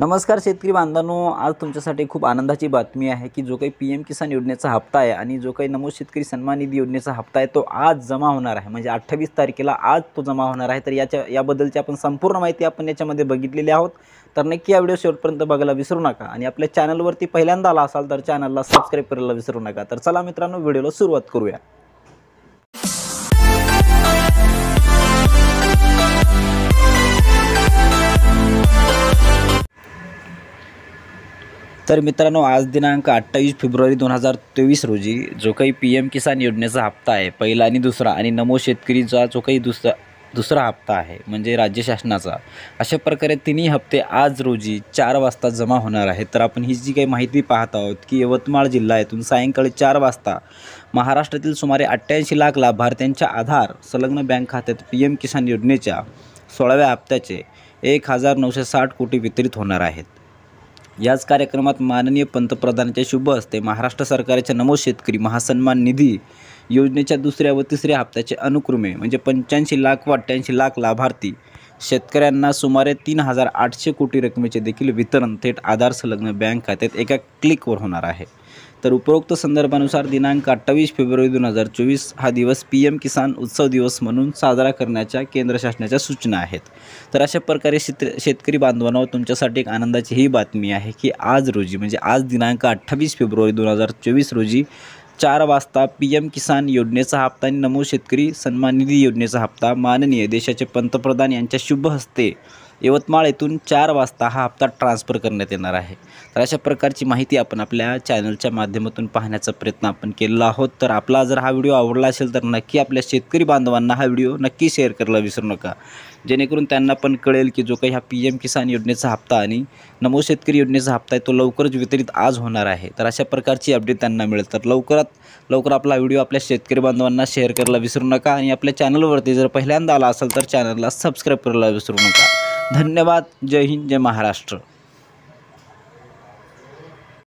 नमस्कार शेतकरी बांधवांनो, आज तुमच्यासाठी खूप आनंदाची बातमी आहे की जो काही PM किसान योजनेचा हप्ता आहे आणि जो काही नमो शेतकरी सन्मान निधी योजनेचा हप्ता आहे तो आज जमा होणार आहे। म्हणजे 28 तारखेला आज तो जमा होणार आहे। तर याबद्दलची आपण संपूर्ण माहिती आपण याच्यामध्ये बघितलेली आहोत। तर नक्की हा व्हिडिओ शेवटपर्यंत बघायला विसरू नका आणि आपल्या चॅनलवरती पहिल्यांदा आला असाल तर चॅनलला सबस्क्राइब करायला विसरू नका। तर चला मित्रांनो, व्हिडिओला सुरुवात करूया। तर मित्रांनो, आज दिनांक 28 फेब्रुवारी 2023 रोजी जो काही PM किसान योजनेचा हप्ता आहे पहिला आणि दुसरा आणि नमो शेतकरीचा जो काही दुसरा हप्ता आहे म्हणजे राज्य शासनाचा, अशा प्रकारे तिन्ही हप्ते आज रोजी 4 वाजता जमा होणार आहेत। तर आपण ही जी काही माहिती पाहत आहोत की यवतमाळ जिल्ह्यातून सायंकाळी 4 वाजता महाराष्ट्रातील सुमारे 88 लाख लाभार्थ्यांच्या आधार संलग्न बँक खात्यात PM किसान योजनेच्या 16व्या हप्त्याचे 1960 कोटी वितरित होणार आहेत। याच कार्यक्रमात माननीय पंतप्रधानांच्या शुभ हस्ते महाराष्ट्र सरकारच्या नमो शेतकरी महासन्मान निधी योजनेच्या दुसऱ्या व तिसऱ्या हप्त्याचे अनुक्रमे म्हणजे 85 लाख व 88 लाख लाभार्थी शेतकऱ्यांना सुमारे 3800 कोटी रकमेचे देखील वितरण थेट आधार संलग्न बँक खात्यात एका क्लिकवर होणार आहे। तर उपरोक्त संदर्भानुसार दिनांक 28 फेब्रुवारी 2024 हा दिवस PM किसान उत्सव दिवस म्हणून साजरा करण्याच्या केंद्र शासनाच्या सूचना आहेत। तर अशा प्रकारे शेतकरी बांधवांनो, तुमच्यासाठी एक आनंदाची ही बातमी आहे की आज रोजी म्हणजे आज दिनांक 28 फेब्रुवारी 2024 रोजी 4 वाजता PM किसान योजनेचा हप्ता आणि नमो शेतकरी सन्मान निधी योजनेचा हप्ता माननीय देशाचे पंतप्रधान यांच्या शुभ हस्ते यवतमाळ येथून 4 वाजता हा हप्ता ट्रान्सफर करण्यात येणार आहे। तर अशा प्रकारची माहिती आपण आपल्या चॅनलच्या माध्यमातून पाहण्याचा प्रयत्न आपण केलेला आहोत। तर आपला जर हा व्हिडिओ आवडला असेल तर नक्की आपल्या शेतकरी बांधवांना हा व्हिडिओ नक्की शेअर करायला विसरू नका, जेणेकरून त्यांना पण कळेल की जो काही हा PM किसान योजनेचा हप्ता आणि नमो शेतकरी योजनेचा हप्ता आहे तो लवकरच वितरित आज होणार आहे। तर अशा प्रकारची अपडेट त्यांना मिळेल। तर लवकरात लवकर आपला व्हिडिओ आपल्या शेतकरी बांधवांना शेअर करायला विसरू नका आणि आपल्या चॅनलवरती जर पहिल्यांदा आला असेल तर चॅनलला सबस्क्राइब करायला विसरू नका। धन्यवाद। जय हिंद, जय महाराष्ट्र।